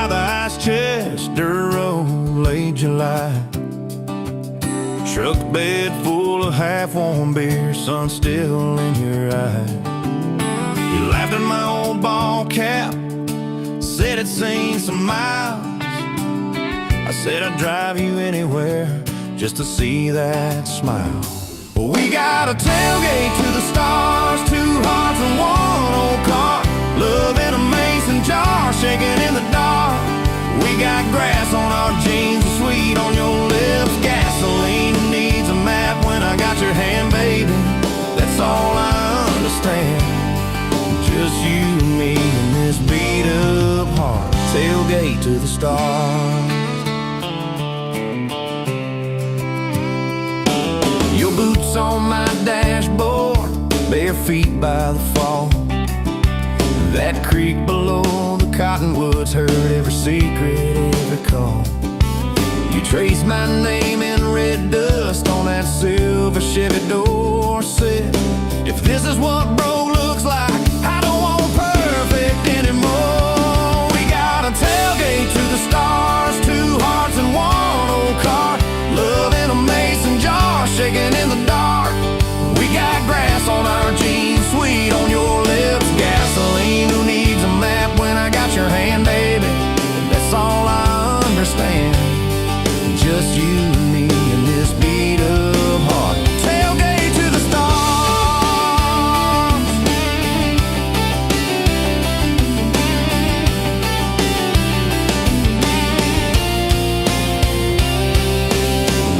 by the ice Chester Road, late July. Truck bed full of half-warm beer, sun still in your eye. You laughed at my old ball cap, said it's seen some miles. I said I'd drive you anywhere just to see that smile. Well, we got a tailgate to the stars, two hearts and one old car. Love in a mason jar, shaking in the dark. We got grass on our jeans, sweet on your lips, gasoline who needs a map when I got your hand, baby. That's all I understand. Just you and me and this beat up heart, tailgate to the stars. Your boots on my dashboard, bare feet by the fall. That creek below the cottonwoods heard every secret, every call. You traced my name in red dust on that silver Chevy Dorset. If this is what bro looks like, I don't want perfect anymore. We got a tailgate to the stars, two hearts and one old car. Love in a mason jar, shaking in the dark. We got grass on our jeans, sweet on your lips, gasoline who needs a map when I got your hand, baby. That's all I understand. Just you and me and this beat up heart, tailgate to the stars.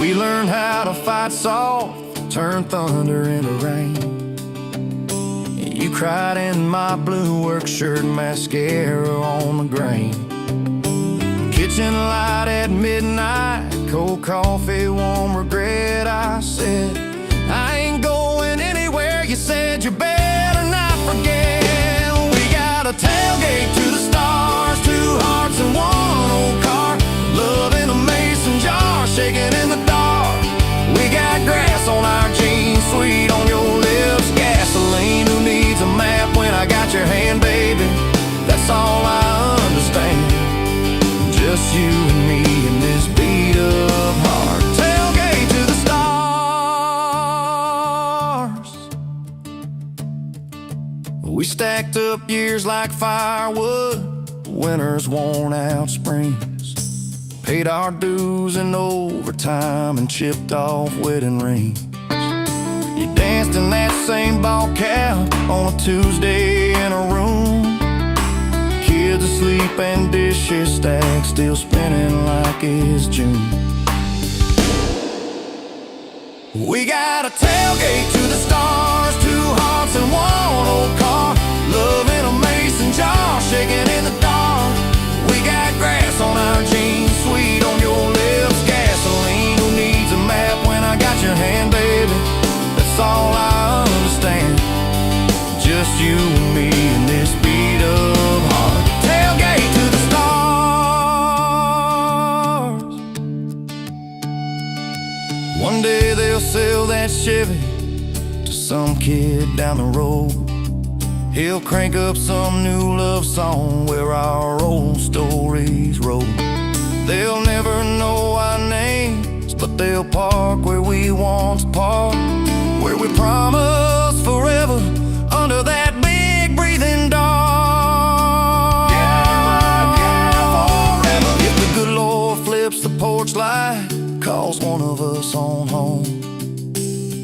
We learned how to fight soft, turn thunder into rain. You cried in my blue work shirt, mascara on the grain. Kitchen light at midnight, cold coffee, warm regret. I said, I ain't going anywhere. You said, you better not forget. We got a tailgate to the stars, two hearts and one old car. Love in a mason jar, shaking in the dark. We got grass on our jeans, sweet on your lips, gasoline who needs a map when I got your hand, baby. That's all I understand. Just you and me and this beat up heart, tailgate to the stars. We stacked up years like firewood, winters worn out springs. Paid our dues in overtime and chipped off wedding rings. You danced in that same ball cap on a Tuesday in a room. Kids asleep and dishes stacked, still spinning like it's June. We got a tailgate to the stars, two hearts and one old car. Love in a mason jar, shaking in the dark. We got grass on our jeans, sweet on your lips, gasoline who needs a map when I got your hand, baby. That's all I understand. Just you and me and this beat up heart, tailgate to the stars. One day they'll sell that Chevy to some kid down the road. He'll crank up some new love song where our old stories roll. They'll never know our names, but they'll park where we once parked, where we promised forever under that big breathing dog. Yeah, forever. If the good Lord flips the porch light, calls one of us on home,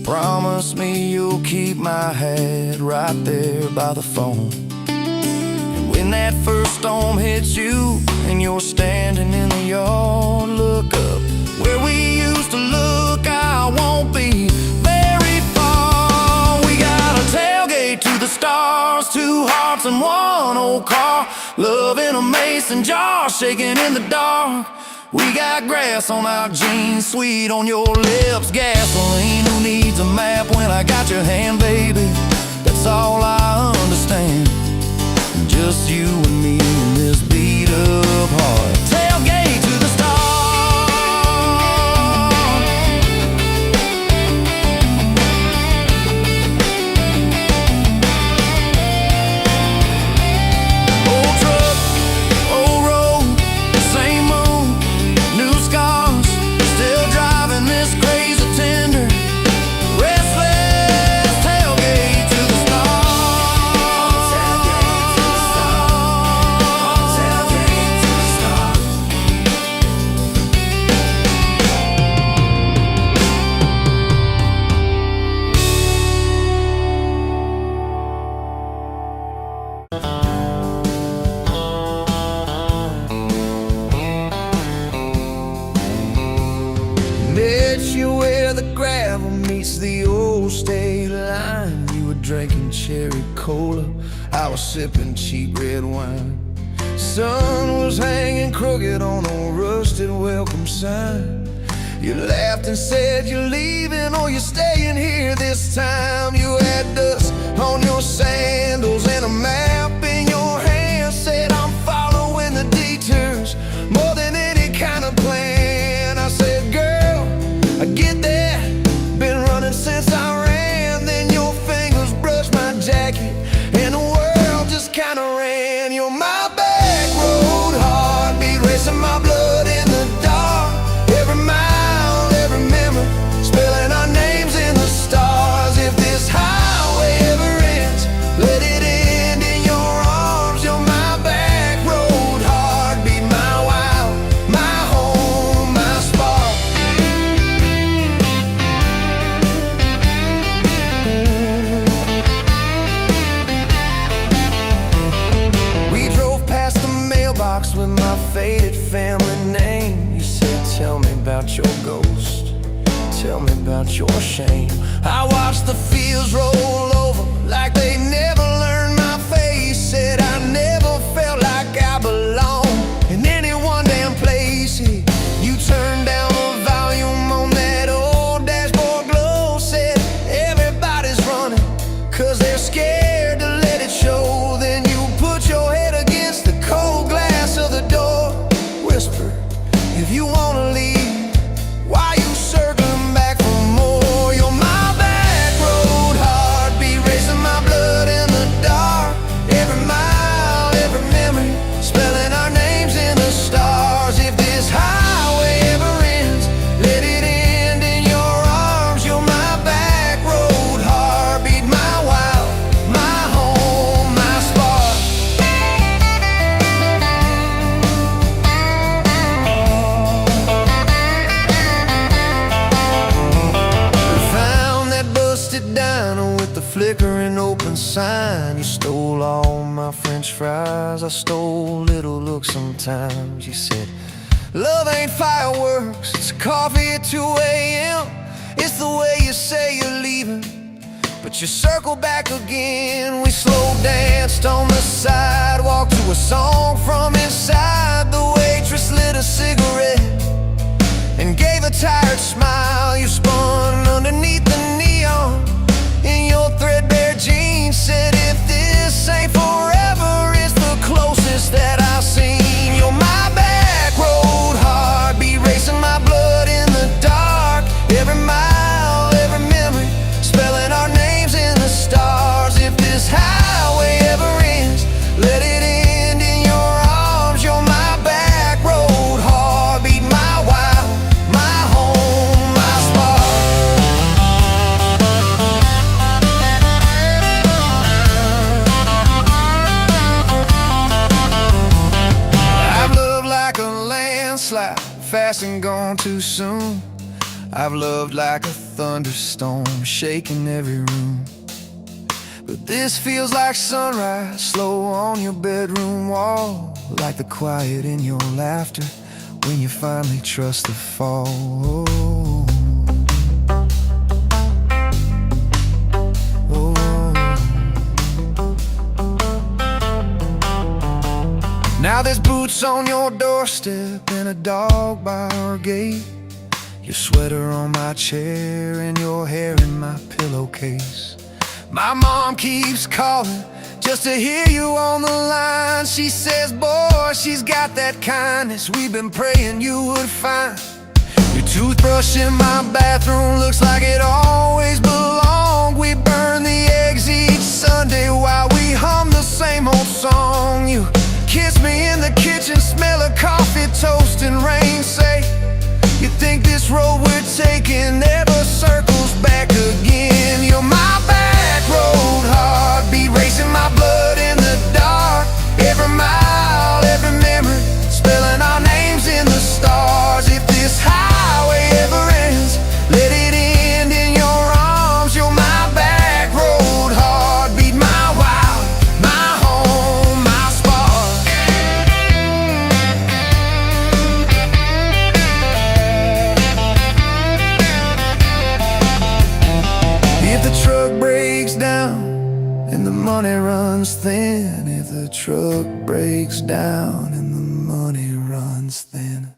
promise me you'll keep my hat right there by the phone. And when that first storm hits you and you're standing in the yard, look up where we used to look. I won't be very far. We got a tailgate to the stars, two hearts and one old car. Love in a mason jar, shaking in the dark. We got grass on our jeans, sweet on your lips, gasoline who needs a map when I got your hand, baby. That's all I understand. Just you and me in this beat up heart, tailgate to the stars. Old truck, old road, meets the old state line. You were drinking cherry cola, I was sipping cheap red wine. Sun was hanging crooked on a rusted welcome sign. You laughed and said you're leaving or you're staying here this time. You had dust on your sandals and a map in your hand. Said I'm following the detours more than any kind of plan. I said, girl, I get that, been running since I ran. Then your fingers brushed my jacket and the world just kinda ran. You're my back road heartbeat, racing my blood in the dark. Every mile, every memory, spelling our names in the stars. If this highway ever ends, let it end in your arms. You're my back road heartbeat, my wild, my home, my spark. We drove past the mailbox with my faded family name. You said, tell me about your ghost, tell me about your shame. I watched the fields roll over like they never learned my face. Said I never felt like I belonged in any one damn place. You turned down the volume on that old dashboard glow. Said everybody's running 'cause they're scared to let it show. Then you put your head against the cold glass of the door. Whisper, if you wanna leave, why you circling back for more? You're my back road heartbeat, racing my blood in the dark. Every mile, every memory, spelling our names in the stars. If this highway ever ends, let it end in your arms. You're my back road heartbeat, my wild, my home, my spark. Found that busted diner with the flickering open sign. You stole all my French fries, I stole little looks sometimes. You said, love ain't fireworks, it's coffee at 2 a.m. It's the way you say you're leaving, but you circle back again. We slow danced on the sidewalk to a song from inside. The waitress lit a cigarette and gave a tired smile. You spun underneath the neon in your threadbare jeans. Said if this ain't forever, it's the closest that I've seen. You're my back road heartbeat, racing my blood in the dark. Every mile, every memory, spelling our names in the stars. If this highway ever ends, let it end in your arms. You're my back road heartbeat, my wild, my home, my spark. I've loved like a landslide, fast and gone too soon. I've loved like a thunderstorm, shaking every room. But this feels like sunrise, slow on your bedroom wall. Like the quiet in your laughter when you finally trust the fall. Now there's boots on your doorstep and a dog by our gate. Your sweater on my chair and your hair in my pillowcase. My mom keeps calling just to hear you on the line. She says, boy, she's got that kindness we've been praying you would find. Your toothbrush in my bathroom looks like it always belonged. We burn the eggs each Sunday while we hum the same old song. You kiss me in the kitchen, smell of coffee, toast, and rain. Say, you think this road we're taking never circles back again. You're my back road heartbeat, racing my blood in the dark. Every mile, every memory, spelling our names in the stars. If this highway ever ends, let it end in your arms. You're my back road heartbeat, my wild, my home, my spark. money runs thin if the truck breaks down, and the money runs thin.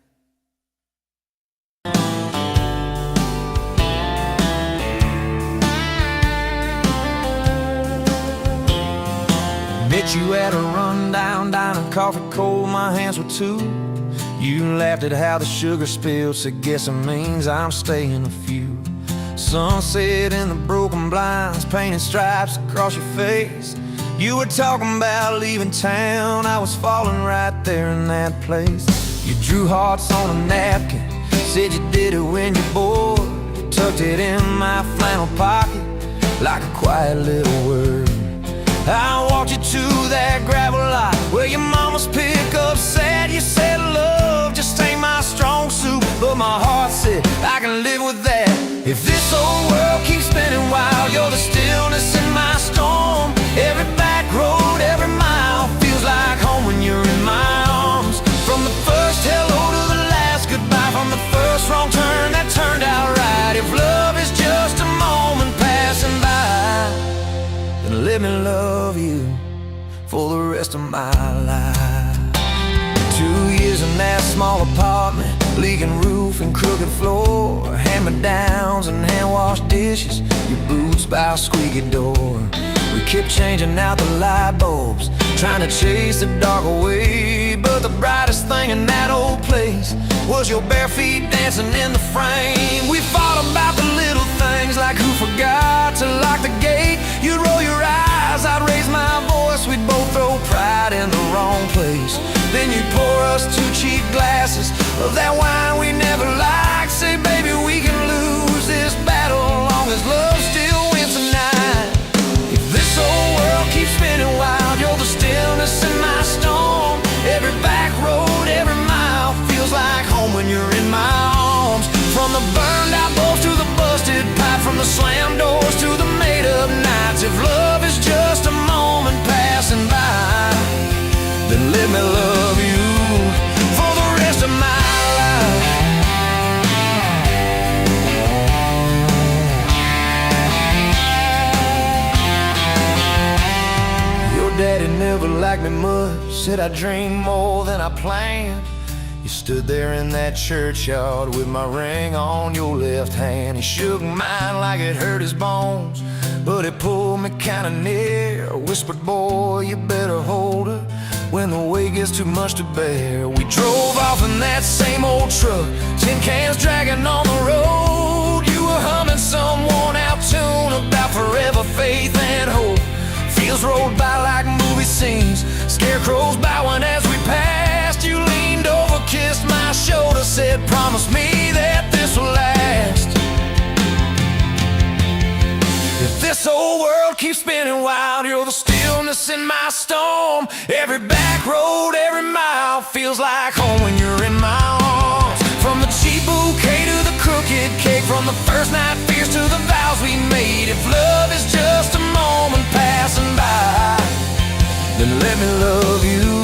Met you at a rundown diner, coffee cold, my hands were two. You laughed at how the sugar spilled, said guess it means I'm staying a few. Sunset in the broken blinds, painted stripes across your face. You were talking about leaving town, I was falling right there in that place. You drew hearts on a napkin, said you did it when you're bored. Tucked it in my flannel pocket like a quiet little word. I walked you to that gravel lot where your mama's pickup sat. You said love just ain't my strong suit, but my heart said I can live with that. If this old world keeps spinning wild, you're the stillness in my storm. Every back road, every mile feels like home when you're in my arms. From the first hello to the last goodbye, from the first wrong turn that turned out right. If love is just a moment passing by, then let me love you for the rest of my life. 2 years in that small apartment, leaking roof and crooked floor, hand-me-downs and hand-washed dishes, your boots by a squeaky door. We kept changing out the light bulbs, trying to chase the dark away, but the brightest thing in that old place was your bare feet dancing in the frame. We fought about the little things, like who forgot to lock the gate. You'd roll your eyes, I'd raise my voice, we'd both throw pride in the wrong place. Then you'd pour us 2 cheap glasses of that wine we never liked. Say, baby, we can lose this battle long as love still wins tonight. If this old world keeps spinning wild, you're the stillness in my storm. Every back road, every mile feels like home when you're in my arms. From the burned out bulbs to the busted pipe, from the slammed doors to the made up nights. If love is just a moment passing by, then let me love you for the rest of my life. Your daddy never liked me much, said I dreamed more than I planned. You stood there in that churchyard with my ring on your left hand. He shook mine like it hurt his bones, but he pulled me kinda near, whispered, boy, you better hold her when the weight gets too much to bear. We drove off in that same old truck, tin cans dragging on the road. You were humming some worn out tune about forever faith and hope. Fields rolled by like movie scenes, scarecrows bowing as we passed. You leaned over, kissed my shoulder, said, promise me that this will last. If this old world keeps spinning wild, you're the stillness in my storm. Every back road, every mile feels like home when you're in my arms. From the cheap bouquet to the crooked cake, from the first night fears to the vows we made. If love is just a moment passing by, then let me love you.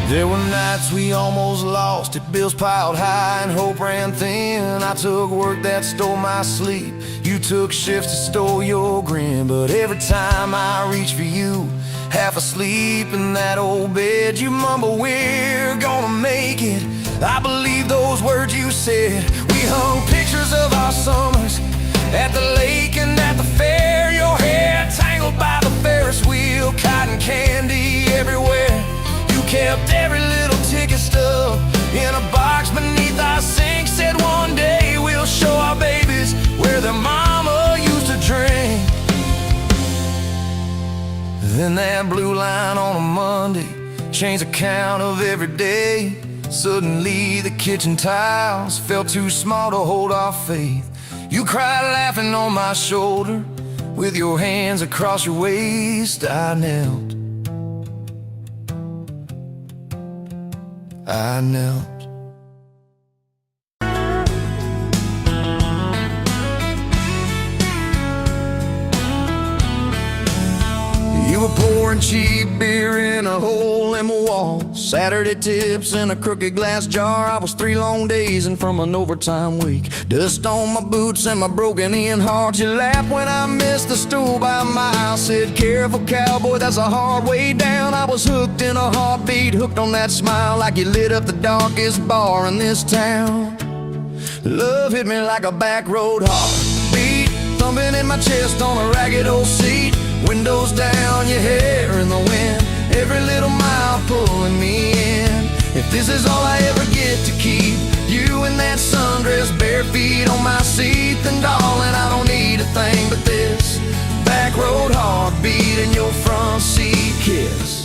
There were nights we almost lost it, bills piled high and hope ran thin. I took work that stole my sleep, you took shifts that stole your grin. But every time I reach for you, half asleep in that old bed, you mumble, we're gonna make it. I believe those words you said. We hung pictures of our summers at the lake and at the fair. Your hair tangled by the Ferris wheel, cotton candy everywhere. You kept every little ticket stub in a box beneath our sink. Said one day we'll show our babies where their mama used to drink. Then that blue line on a Monday changed the count of every day. Suddenly the kitchen tiles felt too small to hold our faith. You cried laughing on my shoulder, with your hands across your waist. I knelt, I knelt. You were pouring pouring cheap beer in a hole in my wall. Saturday tips in a crooked glass jar. I was 3 long days and from an overtime week. Dust on my boots and my broken in heart. You laughed when I missed the stool by a mile. Said, careful cowboy, that's a hard way down. I was hooked in a heartbeat, hooked on that smile, like you lit up the darkest bar in this town. Love hit me like a back road heartbeat, thumping in my chest on a ragged old seat. Windows down, your hair in the wind, every little mile pulling me in. If this is all I ever get to keep, you in that sundress, bare feet on my seat, then darling, I don't need a thing but this back road heartbeat and your front seat kiss.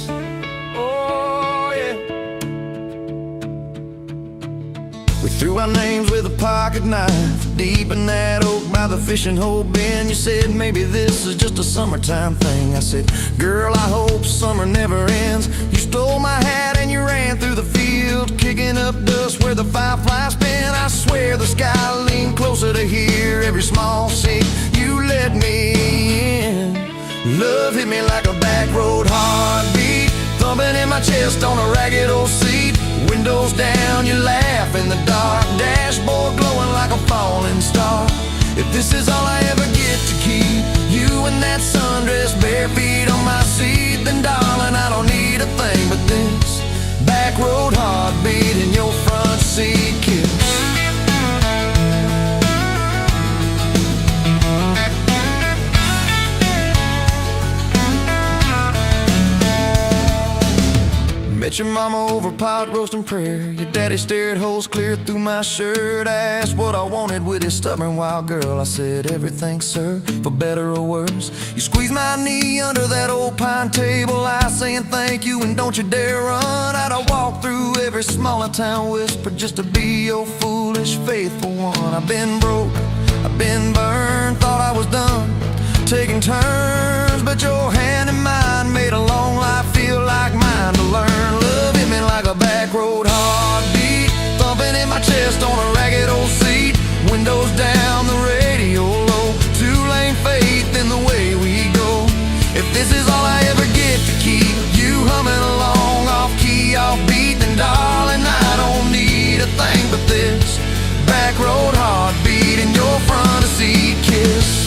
We threw our names with a pocket knife deep in that oak by the fishing hole bin. You said maybe this is just a summertime thing. I said, girl, I hope summer never ends. You stole my hat and you ran through the field, kicking up dust where the fireflies spin. I swear the sky leaned closer to hear every small sing. You let me in. Love hit me like a back road heartbeat, thumping in my chest on a ragged old seat. Windows down, you laugh in the dark, dashboard glowing like a falling star. If this is all I ever get to keep, you in that sundress, bare feet on my seat, then darling, I don't need a thing but this back road heartbeat and your front seat kiss. Met your mama over pot roast and prayer. Your daddy stared holes clear through my shirt. I asked what I wanted with his stubborn wild girl. I said everything, sir, for better or worse. You squeezed my knee under that old pine table, I saying thank you and don't you dare run. I'd walk through every smaller town whisper just to be your foolish faithful one. I've been broke, I've been burned, thought I was done taking turns, but your hand in mine made a long life feel like mine to learn. Love hit me like a back road heartbeat, thumping in my chest on a ragged old seat. Windows down, the radio low, 2-lane faith in the way we go. If this is all I ever get to keep, you humming along off key, off beat, then darling, I don't need a thing but this back road heartbeat and your front seat kiss.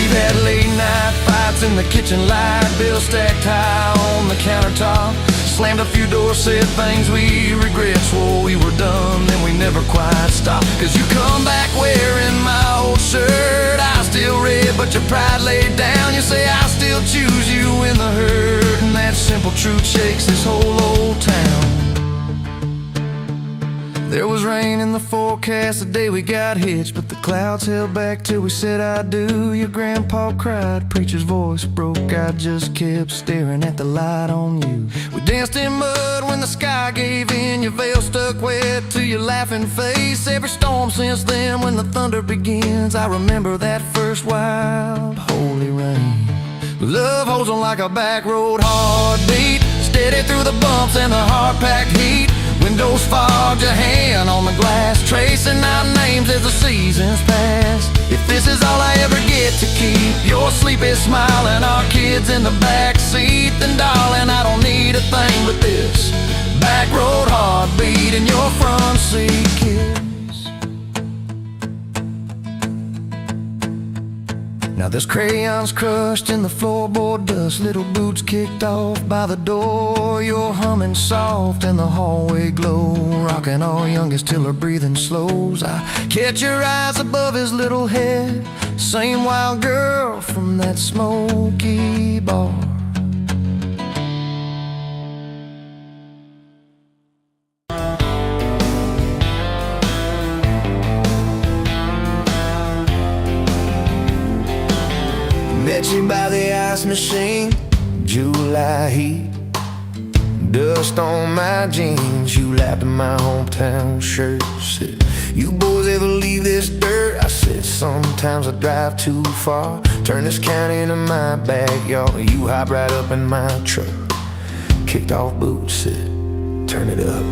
Had late night fights in the kitchen light, bills stacked high on the countertop. Slammed a few doors, said things we regret, swore we were done, then we never quite stopped. Cause you come back wearing my old shirt, I still red but your pride laid down. You say I still choose you in the hurt, and that simple truth shakes this whole old town. There was rain in the forecast the day we got hitched, but the clouds held back till we said I do. Your grandpa cried, preacher's voice broke, I just kept staring at the light on you. We danced in mud when the sky gave in, your veil stuck wet to your laughing face. Every storm since then, when the thunder begins, I remember that first wild holy rain. Love holds on like a back road heartbeat, steady through the bumps and the hard-packed heat. Windows fogged, your hand on the glass, tracing out names as the seasons pass. If this is all I ever get to keep, your sleepy smile and our kids in the back seat, then darling, I don't need a thing but this back road heartbeat and your front seat kiss. Now there's crayons crushed in the floorboard dust, little boots kicked off by the door. You're humming soft in the hallway glow, rocking our youngest till her breathing slows. I catch your eyes above his little head, same wild girl from that smoky bar. Met you by the ice machine, July heat, dust on my jeans. You lapped in my hometown shirt, said, you boys ever leave this dirt? I said, sometimes I drive too far, turn this county into my backyard. You hop right up in my truck, kicked off boots, said, turn it up.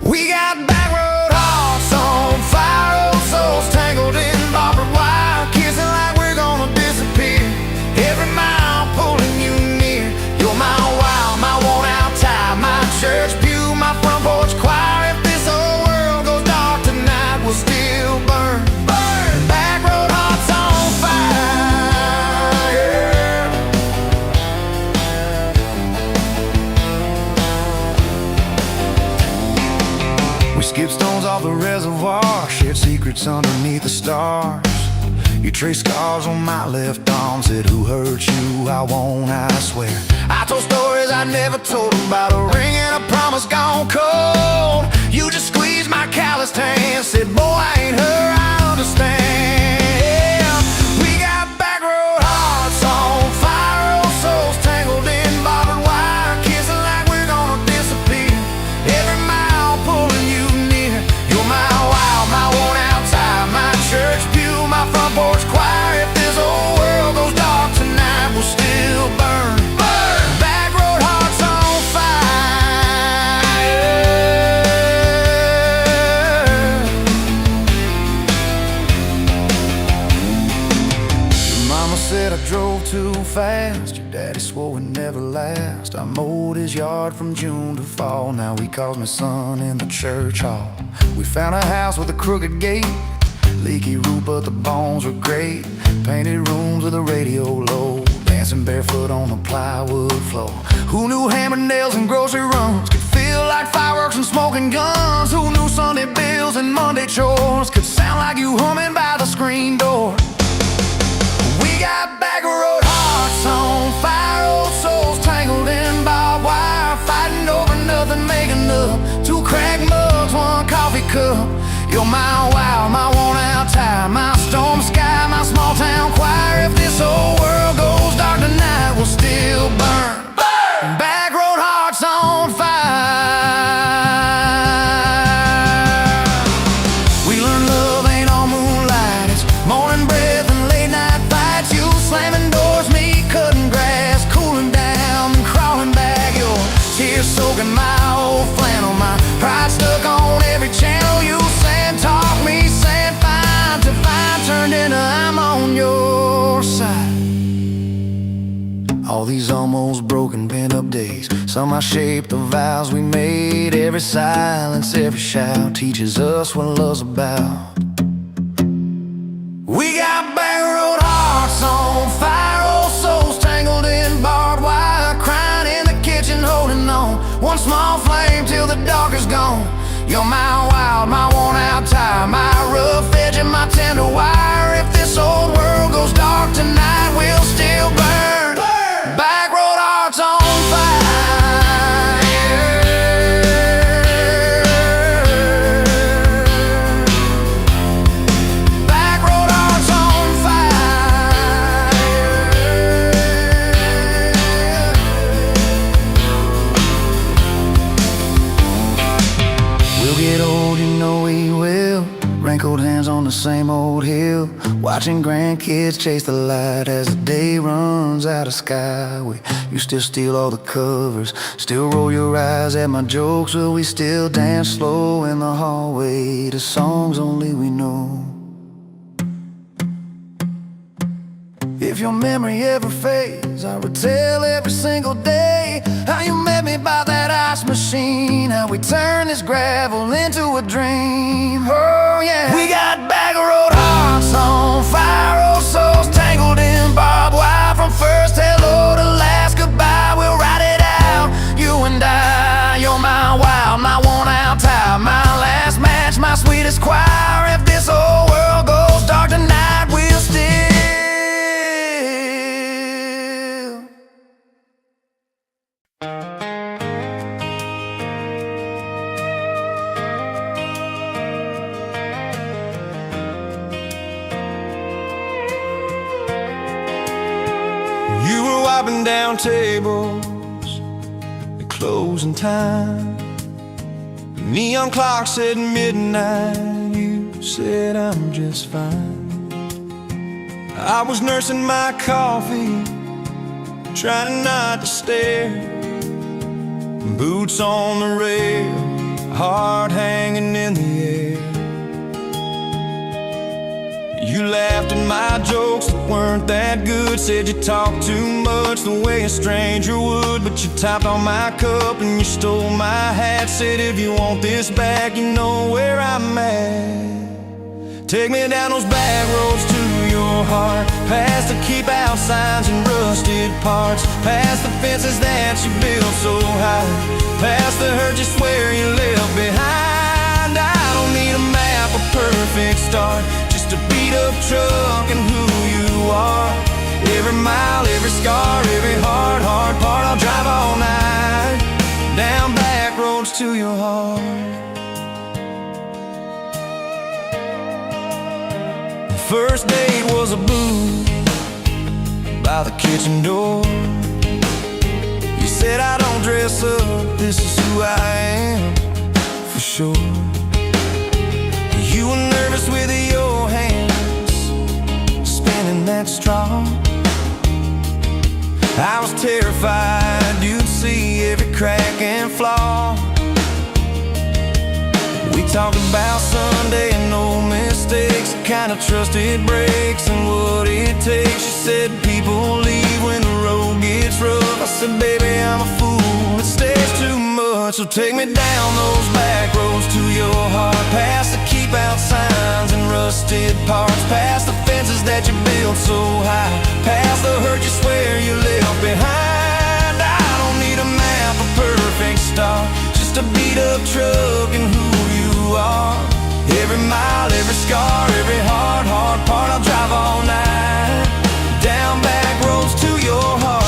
We got back road hearts on fire, old souls tangled in barbed wire, kissing like we're gonna stones off the reservoir, shared secrets underneath the stars. You traced scars on my left arm, said who hurt you, I won't, I swear. I told stories I never told about a ring and a promise gone cold. You just squeezed my calloused hand, said boy I ain't her, I understand. We got back road hearts on fire, old souls tangled in barbed wire, kissing like we're gonna disappear. Every mile pulling you near. You're my wild, my worn out time, my church pew, my front porch choir. If this whole world goes dark tonight, we'll still burn. Burn! Back road hearts on fire. Your mama said I drove too fast. Your daddy swore we'd never last. I mowed his yard from June to fall. Now he calls me son in the church hall. We found a house with a crooked gate, leaky roof but the bones were great. Painted rooms with a radio low, dancing barefoot on the plywood floor. Who knew hammer nails and grocery runs could feel like fireworks and smoking guns? Who knew Sunday bills and Monday chores could sound like you humming by the screen door? We got back road hearts on fire, old souls tangled in barbed wire, fighting over nothing, making up two cracked mugs, one coffee cup. You're my wild, my worn out time, my storm sky, my small town choir. If this whole world goes dark tonight, we'll still burn. Burn! Back road hearts on fire. We learned love ain't all moonlight, it's morning breath and late night fights. You slamming doors, me cutting grass, cooling down and crawling back. Your tears soaking my old flannel, my pride stuck on every channel. You talk me, saying fine to fine turned into I'm on your side. All these almost broken pent-up days, somehow shaped the vows we made. Every silence, every shout teaches us what love's about. We got back road hearts on fire, old souls tangled in barbed wire, crying in the kitchen, holding on one small flame till the dark is gone. You're my wild, my worn out time, my rough edge and my tender wire. If this old world goes dark tonight, we'll still burn. Burn! Back road hearts on fire. Back road hearts on fire. We'll get old, you know we will. Wrinkled hands on the same old hill, watching grandkids chase the light as the day runs out of sky. You still steal all the covers, still roll your eyes at my jokes. Will we still dance slow in the hallway to songs only we know? If your memory ever fades, I retell every single day how you met me by that ice machine, how we turned this gravel into a dream. Oh yeah. We got back road hearts on fire, old souls tangled in barbed wire. From first hello to last goodbye, we'll ride it out, you and I. You're my wild, my worn out time, my last match, my sweetest choir. If this whole world goes dark tonight, we'll still. You were wiping down tables at closing time. The neon clock said midnight. You said I'm just fine. I was nursing my coffee, trying not to stare. Boots on the rail, heart hanging in the air. You laughed at my jokes that weren't that good, said you talked too much the way a stranger would. But you topped on my cup and you stole my hat, said if you want this back, you know where I'm at. Take me down those back roads to your heart, past the keep out signs and rusted parts, past the fences that you built so high, past the hurt you swear you left behind. I don't start. Just a beat up truck and who you are. Every mile, every scar, every hard part, I'll drive all night down back roads to your heart. The first date was a booth by the kitchen door. You said I don't dress up, this is who I am, for sure. You were nervous with your hands spinning that straw. I was terrified you'd see every crack and flaw. We talked about Sunday and no mistakes, the kind of trust it breaks and what it takes. You said people leave when the road gets rough. I said, baby, I'm a fool, it stays too much. So take me down those back roads to your heart, past the keep out signs and rusted parts, past the fences that you built so high, past the hurt you swear you left behind. I don't need a map, a perfect start, just a beat up truck and who you are. Every mile, every scar, every hard part, I'll drive all night down back roads to your heart.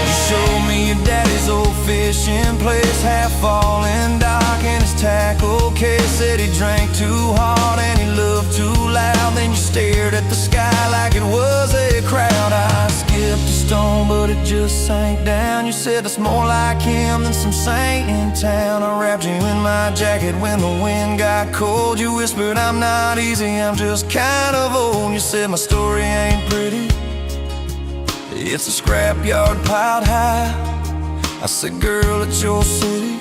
You showed me your daddy's old fishing place, half fallen dock and his tackle case. Said he drank too hard and he loved too loud. Then you stared at the sky like it was a crowd. I skipped a stone but it just sank down. You said it's more like him than some saint in town. I wrapped you in my jacket when the wind got cold. You whispered I'm not easy, I'm just kind of old. You said my story ain't pretty, it's a scrapyard piled high. I said, girl, it's your city,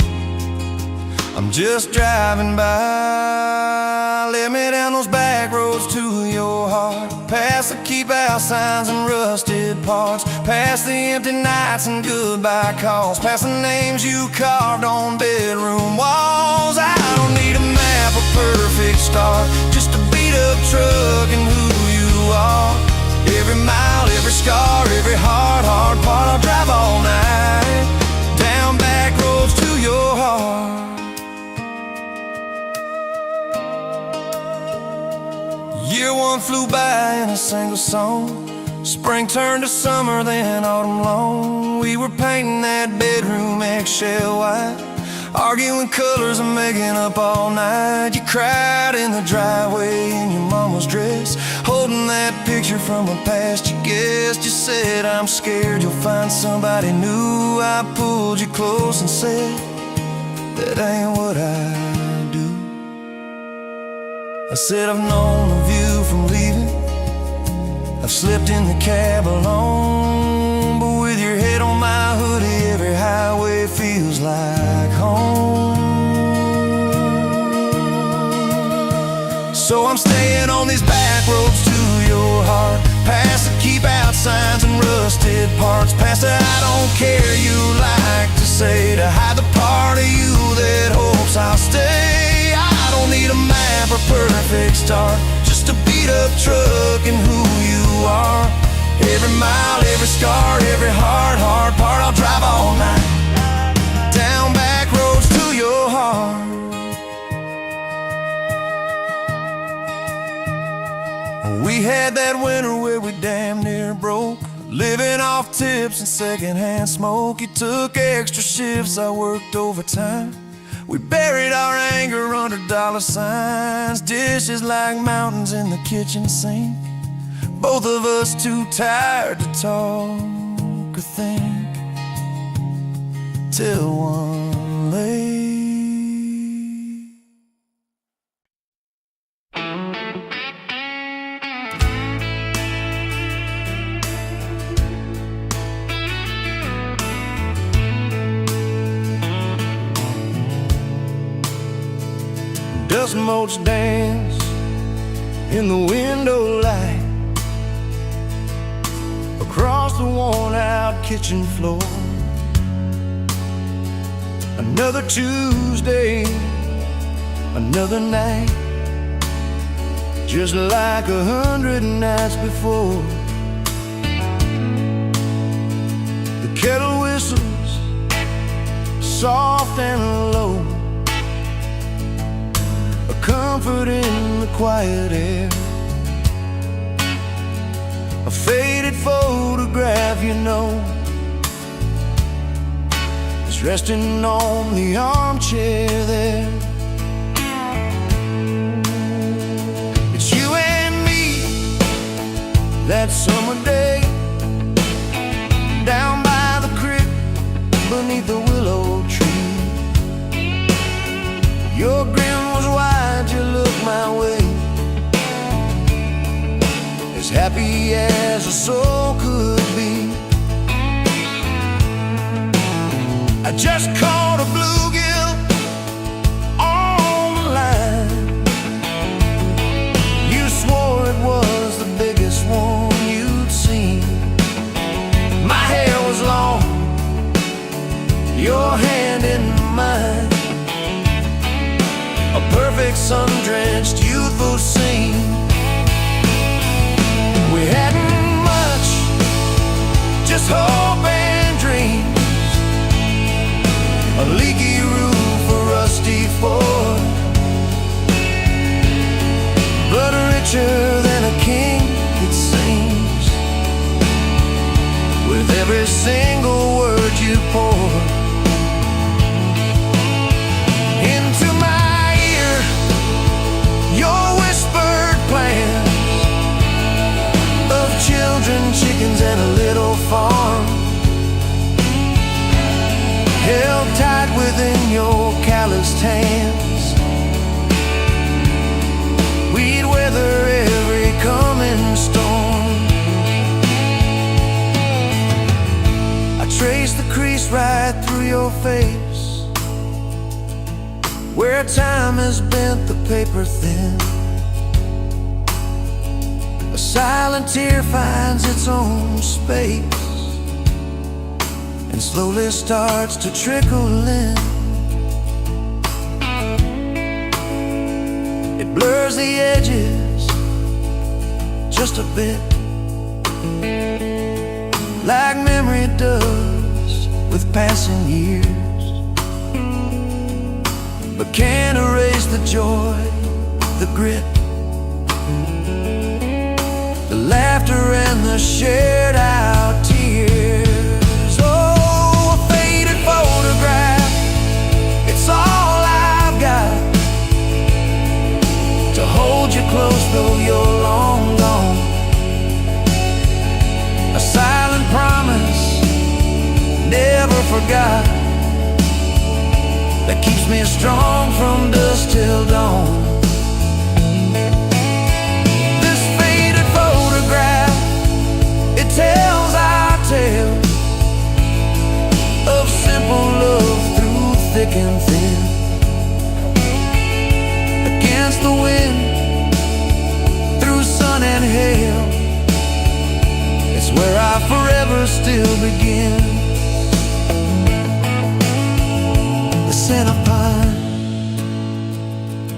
I'm just driving by. Let me down those back roads to your heart, past the keep out signs and rusted parts, past the empty nights and goodbye calls, past the names you carved on bedroom walls. I don't need a map, a perfect start, just a beat up truck and who you are. Every mile, every scar, every hard part, I'll drive all night down back roads to your heart. Year one flew by in a single song. Spring turned to summer, then autumn long. We were painting that bedroom eggshell white, arguing colors and making up all night. You cried in the driveway in your mama's dress, holding that picture from a past you guessed. You said, I'm scared you'll find somebody new. I pulled you close and said, that ain't what I do. I said, I've known of you from leaving, I've slept in the cab alone, but with your head on my hoodie, every highway feels like home. So I'm staying on these back roads to your heart, past the keep out signs and rusted parts, past the I don't care you like to say, to hide the part of you that hopes I'll stay. I don't need a map or perfect start, just a beat up truck and who you are. Every mile, every scar, every hard part, I'll drive all night down back roads to your heart. We had that winter where we damn near broke, living off tips and secondhand smoke. You took extra shifts, I worked overtime. We buried our anger under dollar signs, dishes like mountains in the kitchen sink, both of us too tired to talk or think, till one late. Dust motes dance in the window light across the worn-out kitchen floor. Another Tuesday, another night, just like 100 nights before. kettle whistles, soft and low, a comfort in the quiet air. A faded photograph, you know, is resting on the armchair there. It's you and me that summer day, down by the creek beneath the willow tree. Your grin was wide, you looked my way, as happy as a soul could be. I just caught a bluegill on the line. You swore it was the biggest one you'd seen. My hair was long, your hand in mine, a perfect sun-drenched youthful scene. We hadn't much, just hope and dreams, a leaky roof, a rusty Ford, but richer than a king, it seems, with every single word you poured into my ear. Your whispered plans of children, chickens, and a little farm, held tight within your calloused hands. We'd weather every coming storm. I traced the crease right through your face, where time has bent the paper thin. A silent tear finds its own space and slowly starts to trickle in. It blurs the edges just a bit, like memory does with passing years, but can't erase the joy, the grit, the laughter and the shared out tears. Oh, a faded photograph, it's all I've got to hold you close though you're long gone. A silent promise, never forgot, that keeps me strong from dusk till dawn. Tells our tale of simple love through thick and thin. Against the wind, through sun and hail, it's where I forever still begin. The scent of pine,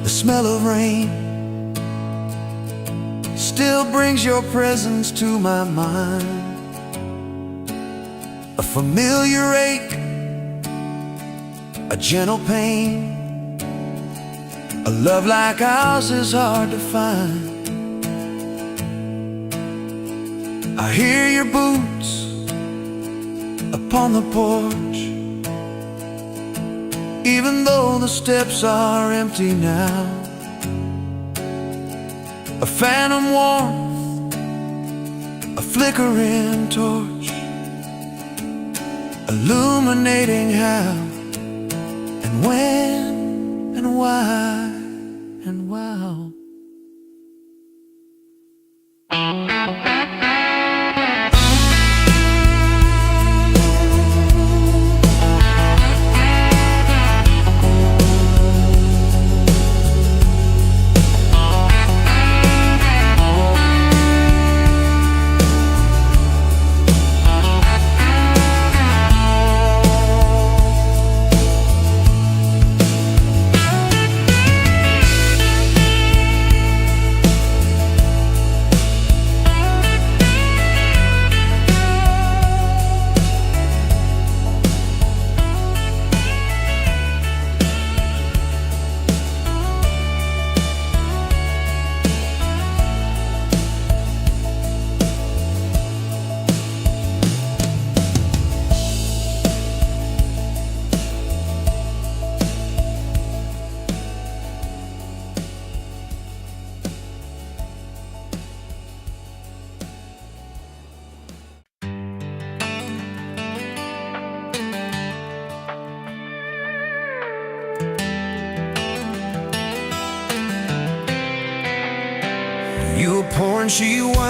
the smell of rain, still brings your presence to my mind. A familiar ache, a gentle pain, a love like ours is hard to find. I hear your boots upon the porch, even though the steps are empty now. A phantom warmth, a flickering torch, illuminating how and when and why and wow.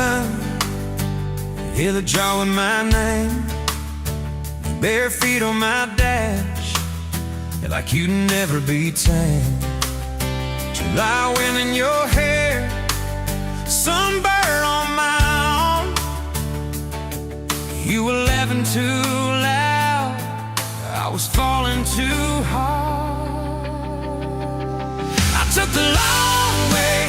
going, hear the draw in my name, bare feet on my dash, like you'd never be tamed. July wind in your hair, sunburn on my arm. You were laughing too loud, I was falling too hard. I took the long way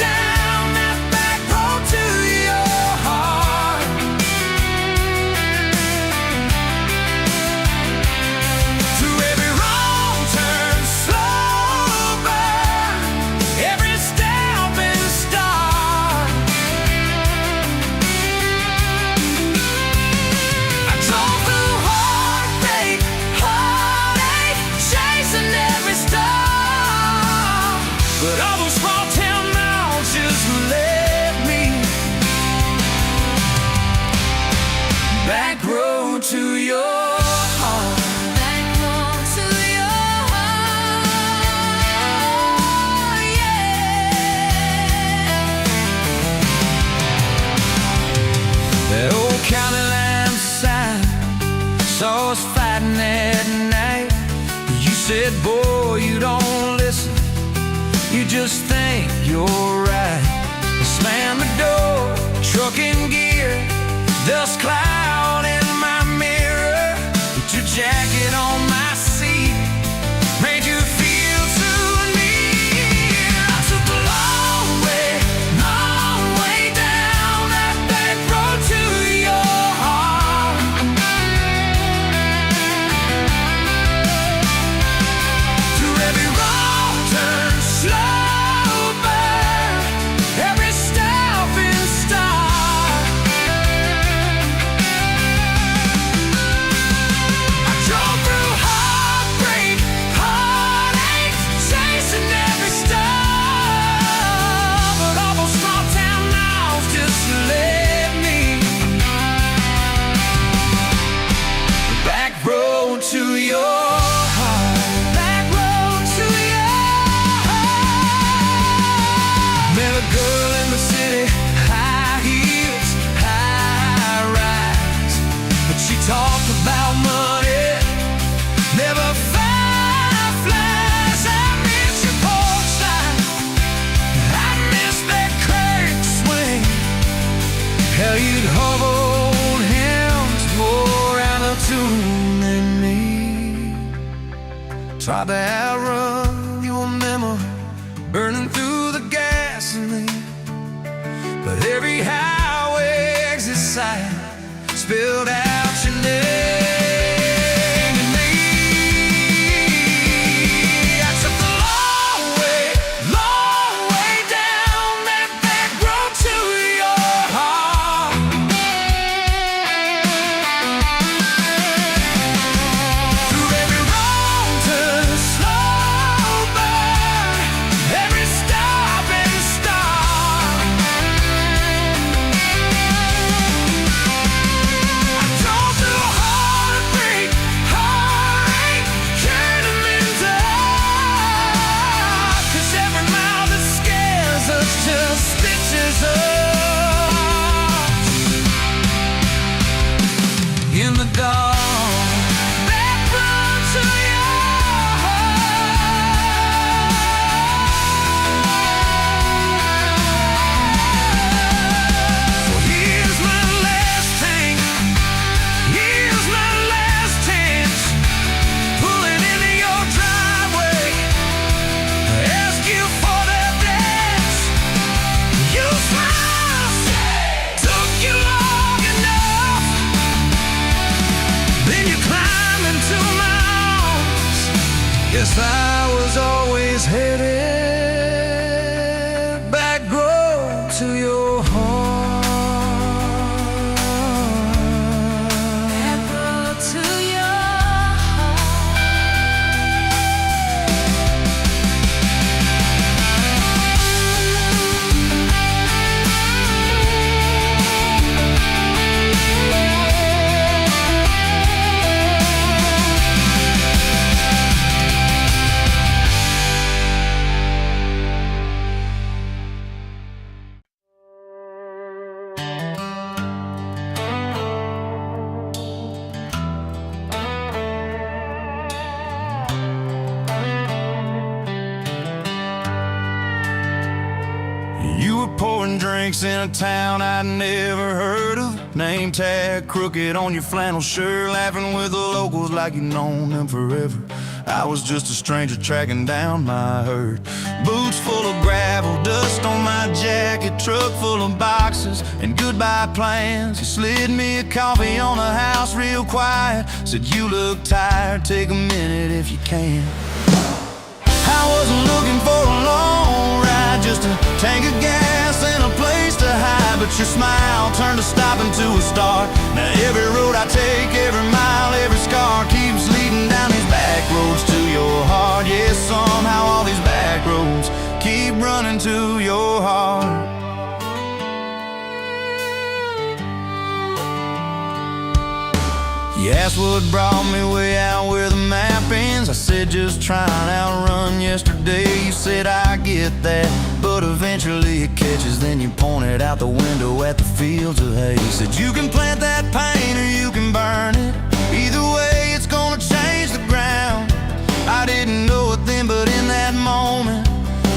down that back road to your heart. Through every wrong turn, slow burn, every step and start. I drove through heartbreak, heartache, chasing every star. But all those small town miles just led me back road to your heart. Back road to your heart, yeah. That old county line sign saw us fighting that night. You said, boy, you don't listen, you just think you're right. I slammed the door, truck in gear, dust cloud in my mirror. Put your jacket on my seat, made you feel too near. I took the long way down that back road to your heart. Through every wrong turn, slow burn, every step and start. I drove through heartbreak, heartache, chasing every star. But all those small town miles just led me back road to your heart. Back road to your heart. Met a girl in the city, high heels, high rise, but she talked about money, never fireflies. I miss your porch light, I miss that crank swing, how you'd hold hands more out of tune than me. Tried to outrun your memory, burning through the gasoline, but every highway exit sign spilled out your name to me. I took the long way down that back road to your heart. Through every wrong turn, slow burn, every stop and start. I drove through heartbreak, heartache, turning me dark. 'Cause every mile that scares us just stitches us in the dark. Back road to your heart. Well, here's my last tank, here's my last chance, pulling into your driveway, ask you for that dance. You smile, took you long enough, then you climb into my arms. Guess I was always headed back road to your heart. Back road to your heart. drinks in a town I'd never heard of. Name tag crooked on your flannel shirt, laughing with the locals like you'd known them forever. I was just a stranger tracking down my herd. Boots full of gravel, dust on my jacket, truck full of boxes and goodbye plans. He slid me a coffee on the house real quiet, said you look tired, take a minute if you can. I wasn't looking for a long ride, just a tank of gas and a place to hide. But your smile turned a stop into a start. Now every road I take, every mile, every scar keeps leading down these back roads to your heart. Yeah, somehow all these back roads keep running to your heart. You asked what brought me way out where the map ends. I said just trying to outrun yesterday. You said I get that, but eventually it catches. Then you pointed out the window at the fields of hay. Said you can plant that pain or you can burn it. Either way it's gonna change the ground. I didn't know it then, but in that moment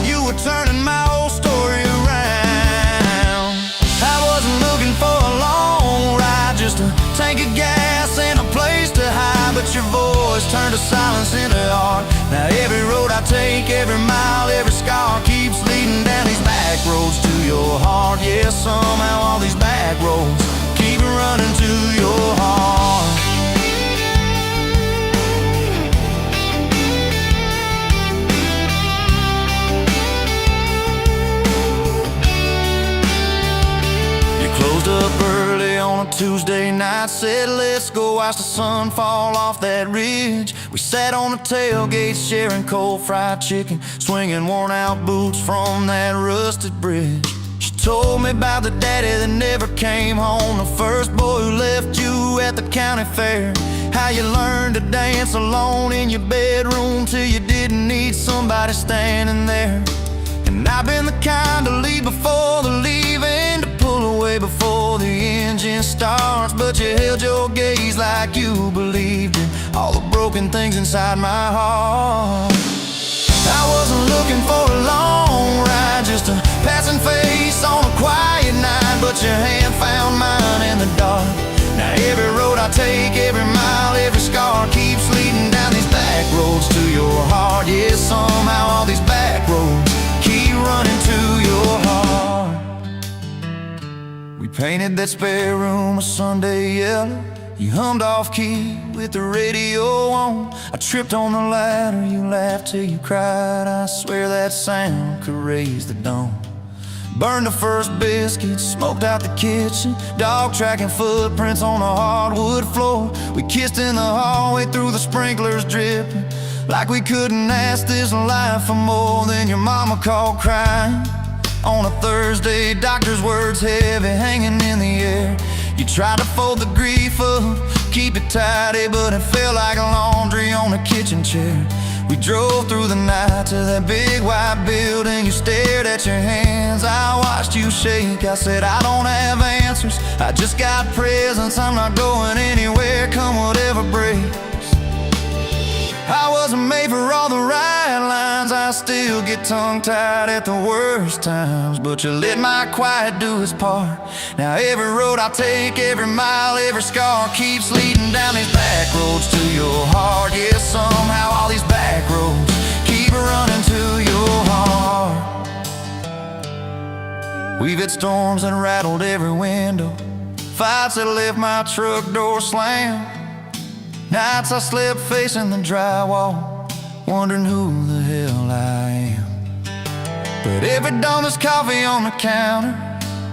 you were turning my whole story around. I wasn't looking for a long ride, just a tank of gas and a place to hide. But your voice turned a silence into art. Now every road I take, every mile, every scar keeps leading down these back roads to your heart. Yeah, somehow all these back roads keep running to your heart. Closed up early on a Tuesday night, said let's go watch the sun fall off that ridge. We sat on the tailgate sharing cold fried chicken, swinging worn out boots from that rusted bridge. She told me about the daddy that never came home, the first boy who left you at the county fair. How you learned to dance alone in your bedroom till you didn't need somebody standing there. And I've been the kind to leave before the leaving, to pull away before the engine starts. But you held your gaze like you believed in all the broken things inside my heart. I wasn't looking for a long ride, just a passing face on a quiet night. But your hand found mine in the dark. Now every road I take, every mile, every scar keeps leading down these back roads to your heart. Yeah, somehow all these back roads keep running to your heart. We painted that spare room a Sunday yellow. You hummed off key with the radio on. I tripped on the ladder, you laughed till you cried. I swear that sound could raise the dawn. Burned the first biscuit, smoked out the kitchen, dog tracking footprints on the hardwood floor. We kissed in the hallway through the sprinklers dripping, like we couldn't ask this life for more. Than your mama called crying on a Thursday, doctor's words heavy hanging in the air. You tried to fold the grief up, keep it tidy, but it felt like laundry on a kitchen chair. We drove through the night to that big white building. You stared at your hands, I watched you shake. I said I don't have answers, I just got presents. I'm not going anywhere, come whatever breaks. I wasn't made for all the right lines, I still get tongue-tied at the worst times. But you let my quiet do its part. Now every road I take, every mile, every scar keeps leading down these back roads to your heart. Yeah, somehow all these back roads keep running to your heart. We've had storms that rattled every window, fights that left my truck door slammed. Nights I slept facing the drywall, wondering who the hell I am. But every dawn there's coffee on the counter,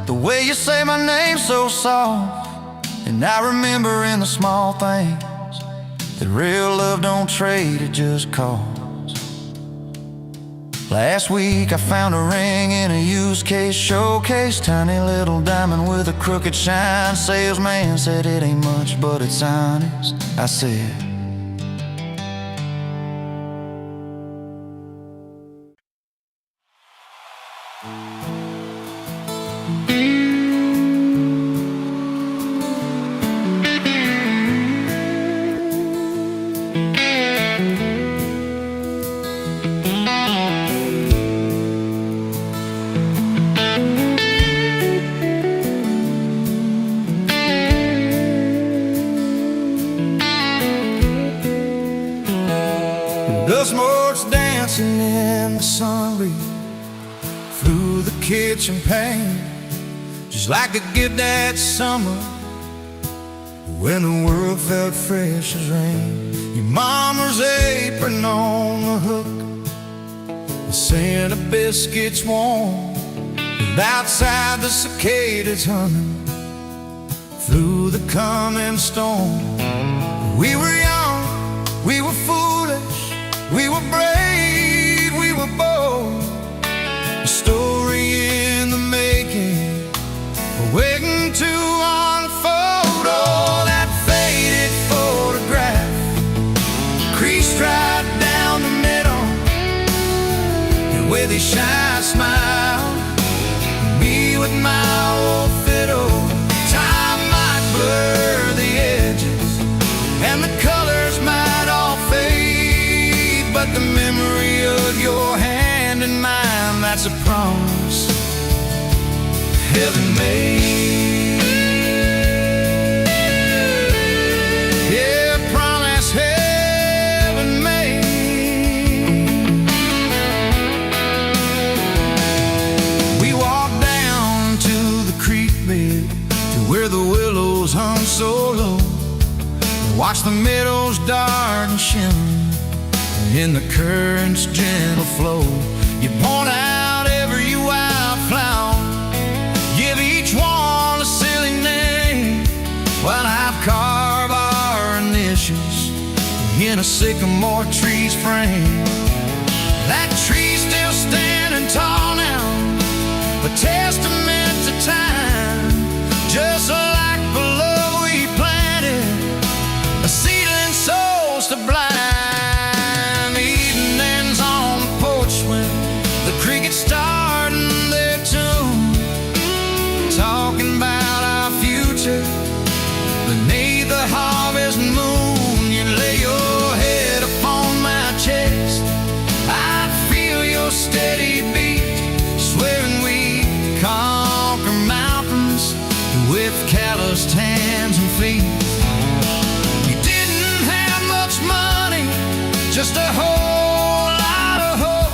the way you say my name so soft. And I remember in the small things that real love don't trade, it just costs. Last week I found a ring in a used case showcase, tiny little diamond with a crooked shine. Salesman said it ain't much, but it's honest. I said, the sun reached through the kitchen pane, just like a gift that summer when the world felt fresh as rain. Your mama's apron on the hook, the scent of biscuits warm, and outside the cicadas humming through the coming storm. We were young, we were foolish, we were brave, we were bold. A story in the making, waiting to unfold. Oh, that faded photograph, creased right down the middle, and with a shy smile, me with my old fiddle. Time might blur the edges, and the colors might all fade, but the memory of your hand in mine, that's a promise heaven made. Yeah, promise heaven made. We walked down to the creek bed, to where the willows hung so low, watch the meadows dark and shimmer in the current's gentle flow. You point out every wildflower, give each one a silly name, while I'd carve our initials in a sycamore tree's frame. That tree's still standing tall now, a testament to time, just like the love we planted, a seedling souls to blind. Evenings on the porch when the crickets starting their tune, talking about our future beneath the harvest moon. You lay your head upon my chest, I'd feel your steady beat, swearing we conquer mountains with calloused hands and feet. You didn't have much money, just a whole lot of hope,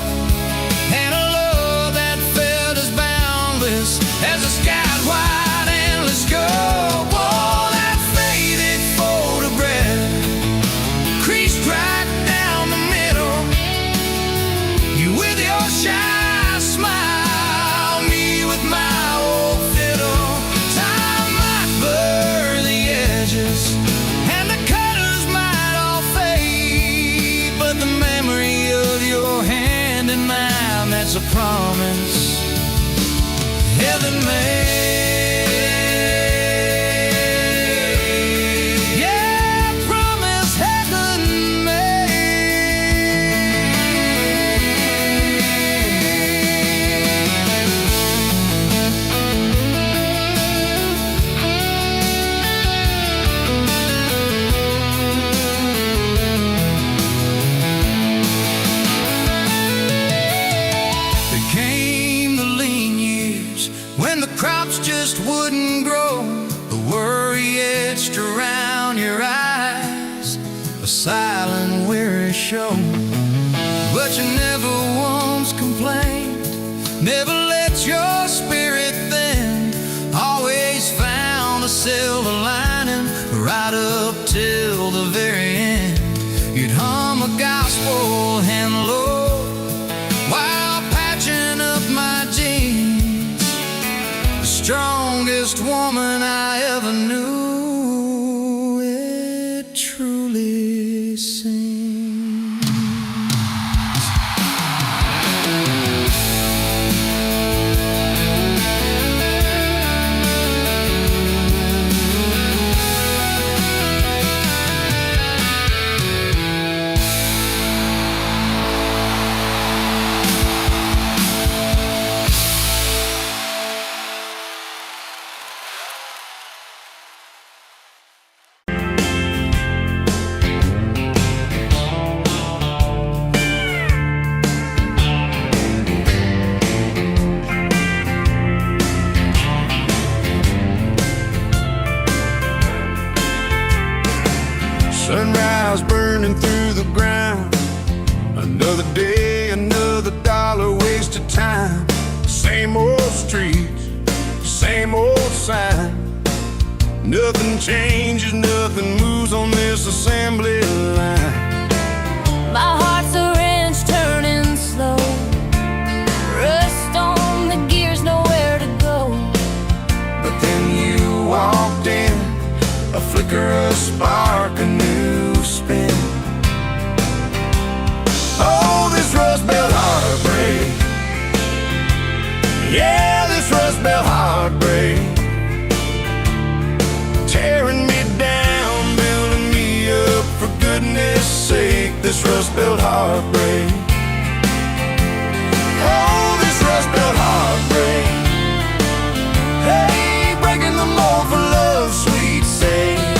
and a love that felt as boundless as the sky's wide endless scope. Oh, that faded photograph, creased right down the middle, you with your shy smile, me with my old fiddle. Time might blur the edges, and the colors might all fade, but the memory of your hand in mine, that's a promise heaven made. Yeah, promise heaven made. There came the lean years when the crops just wouldn't grow, the worry etched around your eyes, a silent weary show. But you never once complained, never let your spirit thin, always found a silver lining right up till the very end. You'd hum a gospel hand low while patching up my jeans, the strongest woman I ever knew, it truly seems. Sunrise burning through the ground, another day, another dollar. streets, same old sign. Nothing changes, nothing moves on this assembly line. My heart's a wrench turning slow, rust on the gears, nowhere to go. But then you walked in, a flicker, a spark, a new spin. Oh, this Rust Belt heartbreak. Yeah, this Rust Belt heartbreak. Tearing me down, building me up, for goodness sake, this Rust Belt heartbreak. Oh, this Rust Belt heartbreak. Hey, breaking the mold for love's sweet sake.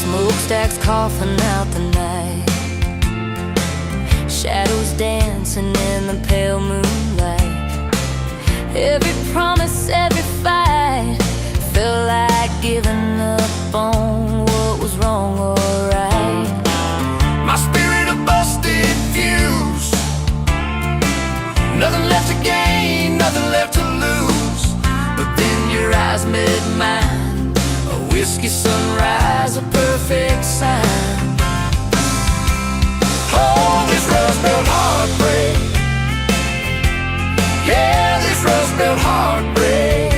Smokestacks coughing out the night, shadows dancing in the pale moonlight. Every promise, every fight felt like giving up on what was wrong or right. My spirit a busted fuse, nothing left to gain, nothing left to lose. But then your eyes met mine, a whiskey sunrise, a perfect sign. Oh, this Rust Belt heartbreak. Yeah, this Rust Belt heartbreak.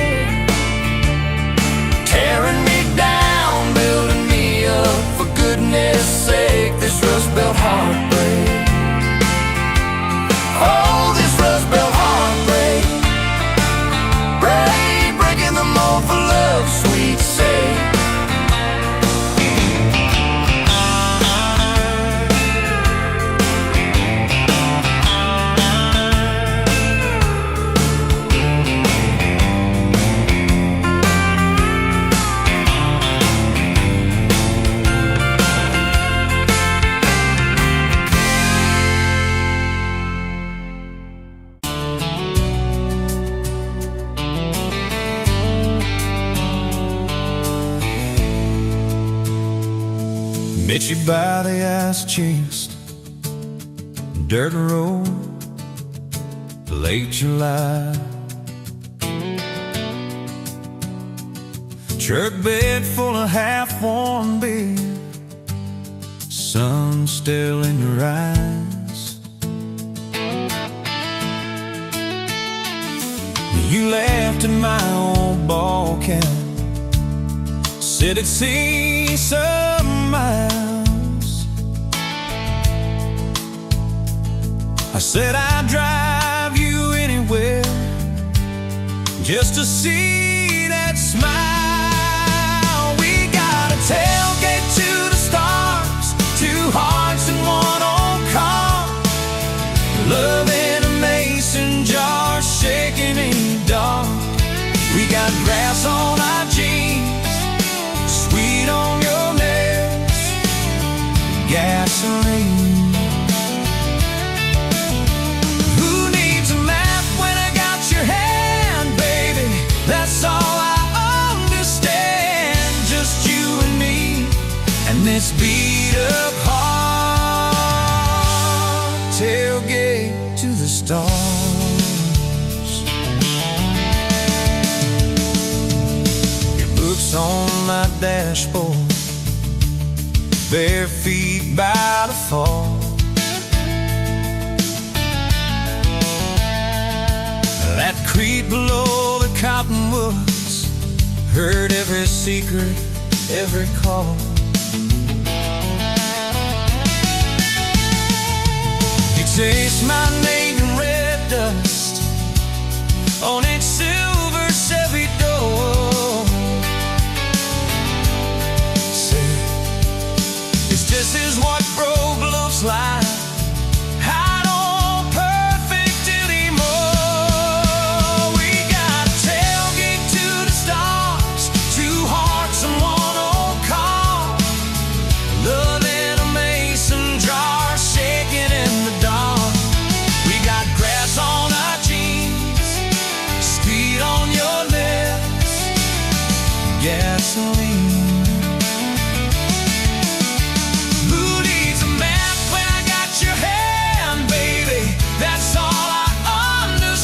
Tearing me down, building me up, for goodness sake, this Rust Belt heartbreak. Oh, this Rust Belt heartbreak. Breaking the mold for love's sweet sake. Met you by the ice chest, dirt road, late July. Truck bed full of half-warm beer, sun still in your eyes. You laughed at my old ball cap, said it'd see some miles. I said I'd drive you anywhere just to see that smile. We got a tailgate to the stars, two hearts in one old car, love in a mason jar, shaking in the dark. We got grass on our jeans, sweet on your lips, gasoline. Who needs a map when I got your hand, baby? That's all I understand. Just you and me, and this beat up heart, tailgate to the stars. On my dashboard, bare feet by the fall. That creek below the cottonwoods, heard every secret, every call. You taste my name in red dust on its silver Chevy door. This is what broke looks like. I don't perfect anymore. We got a tailgate to the stars, two hearts and one old car, love in a mason jar, shaking in the dark. We got grass on our jeans, speed on your lips, gasoline. That's all I understand.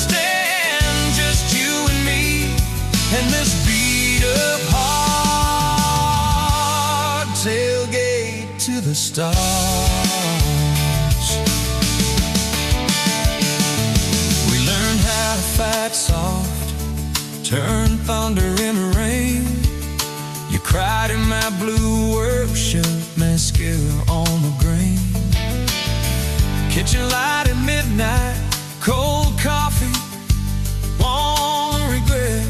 stars. We learned how to fight soft, turn thunder into rain. You cried in my blue worship, mascara on the grain. Kitchen light at midnight, cold coffee, won't regret.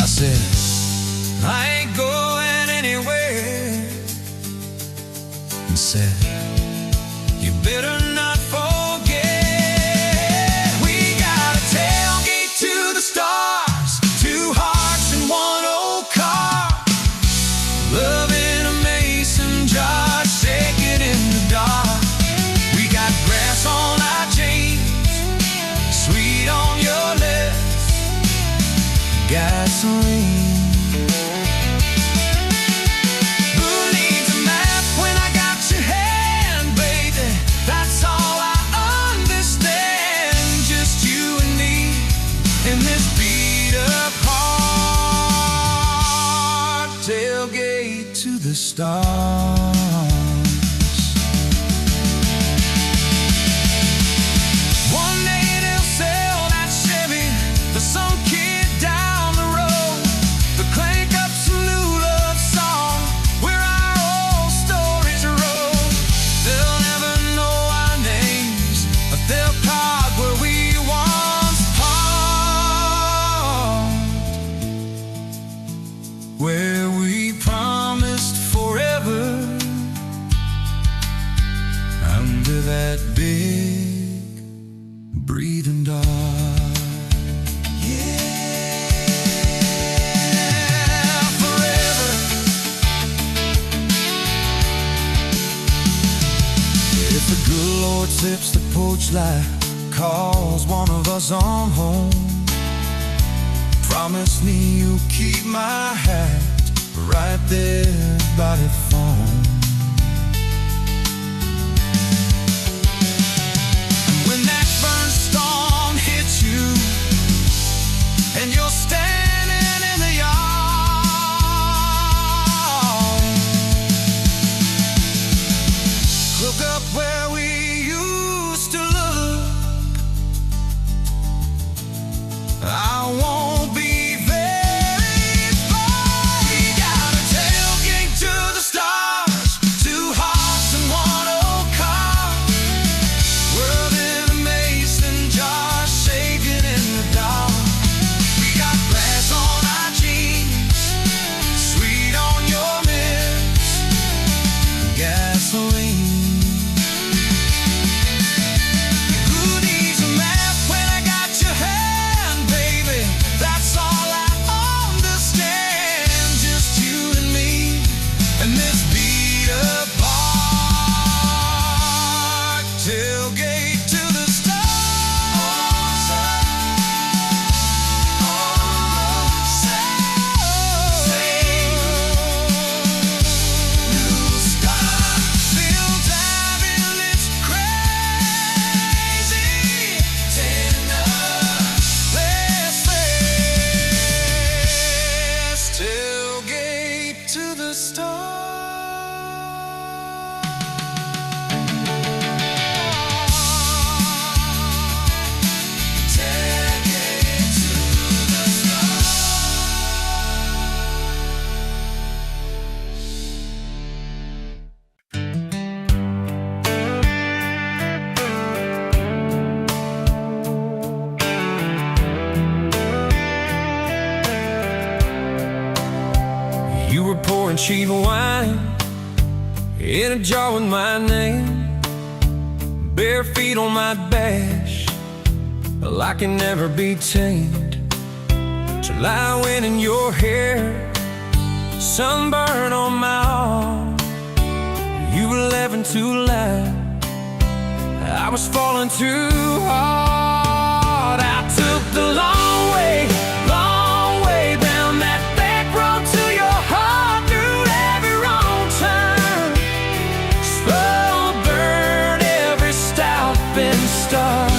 I said, I ain't going anywhere. And said, you better not forget. We got a tailgate to the stars, 2 hearts in 1 old car. Love in a mason jar, shaking in the dark. We got grass on our jeans, sweet on your lips, gasoline. Who needs a map when I got your hand, baby? That's all I understand. Just you and me in this beat up heart, tailgate to the stars. One day they'll sell that Chevy to some kid down the road. They'll crank up some new love song where our old stories roll. They'll never know our names, but they'll park where we once parked, where we promised forever under that big breathing dog. Yeah, forever. If the good Lord sips the porch light, calls one of us on home, promise me you'll keep my hat right there by the phone. And when that burn storm hits you and you're standing in the yard, look up where we used to look. I won't be very far. We got a tailgate to the stars, 2 hearts in 1 old car. World in a mason jar, shaking in the dark. We got glass on our jeans, sweet on your lips, gasoline. Who needs a map when I got your hand, baby? That's all I understand. Just you and me and this beat up heart, tailgate to the stars. New start, feel diving, it's crazy. Tender, let's tailgate to the stars. Tailgate to the stars. You were pouring cheap wine in a jar with my name, bare feet on my dash. Well, I can never be tamed till I went in your hair, sunburn on my arm. You were laughing too loud, I was falling too hard. I took the long way down that back road to your heart, through every wrong turn, slow burn every stop and start.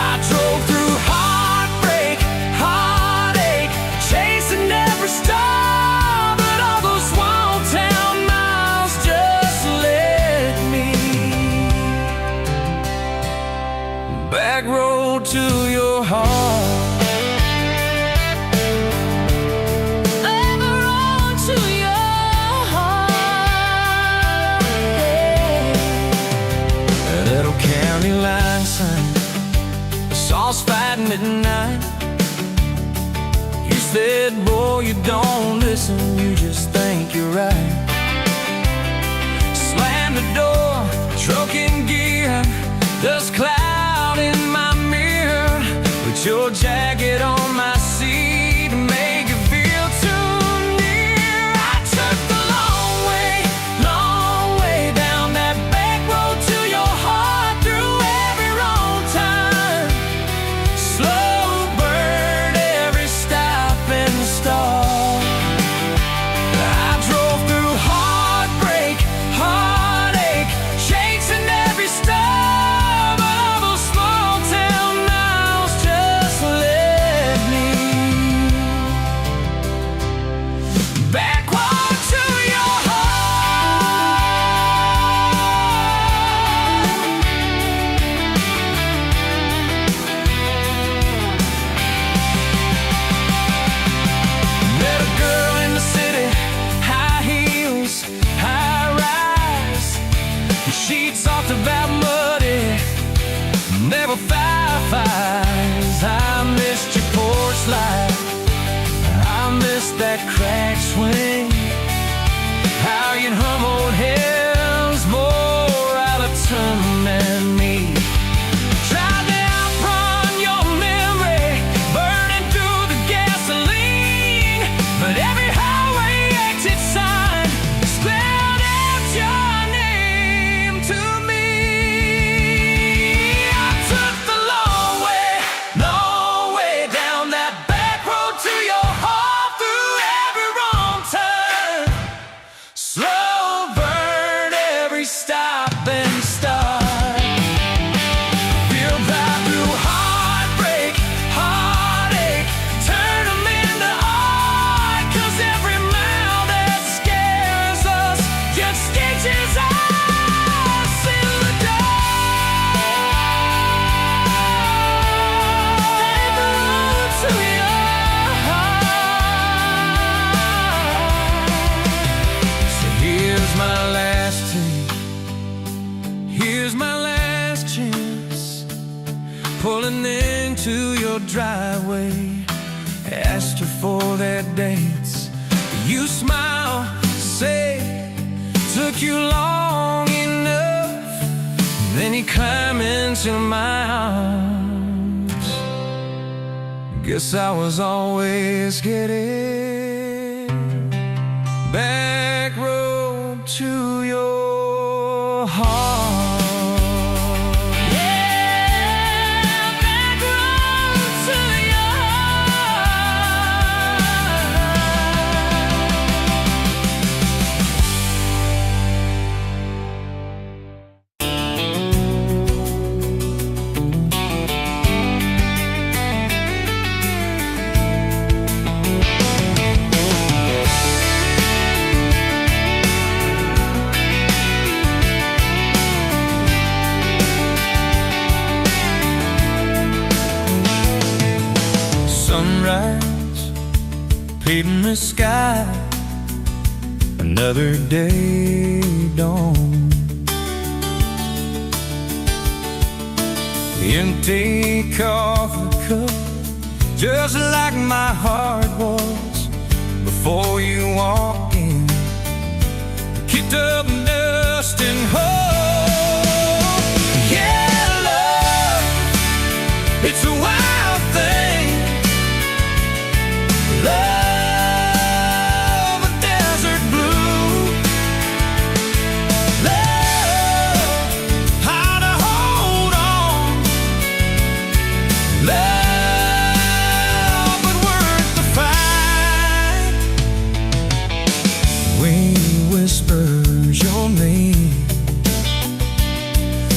I drove through heartbreak, heartache, chasing every star. back road to your heart. Back road to your heart. That old county line sign, I saw us fighting at night. You said, boy, you don't listen, you just think you're right. Slam the door, truck in gear, dust cloud in my mirror. Put your jacket on my seat and make it feel too near. I took the long way down that back road to your heart, through every wrong turn, slow burn every stop and start. I drove through heartbreak, heartache, chasing every star, but all those small town miles just led me backward to your heart. Met a girl in the city, high heels, high rise. She talked about muddy, never fireflies. I missed your porch light, I missed that crack swing. How you'd hum old hymns more out of tune than me. Tried to outrun your memory, burning through the gasoline, but every highway exit sign spelled out your name to me. I took the long way down that back road to your heart, through every wrong turn, slow burn every stop and start. Feel right through heartbreak, heartache, turn them into art, 'cause every mile that scares us just stitches us in the dark. Back road to your heart. So here's my last take, here's my last chance, pulling into your driveway. Asked her for their dates, you smile, say, took you long enough. Then you climb into my arms. Guess I was always getting back road to your heart. Yeah, back road to your Sunrise, painting the sky, another day dawn. The empty coffee cup, just like my heart was before you walked in. Kicked up dust and hope. Yeah, love, it's a wild thing. Love, a desert blue. Love, how to hold on. Love, but worth the fight. Wind whispers your name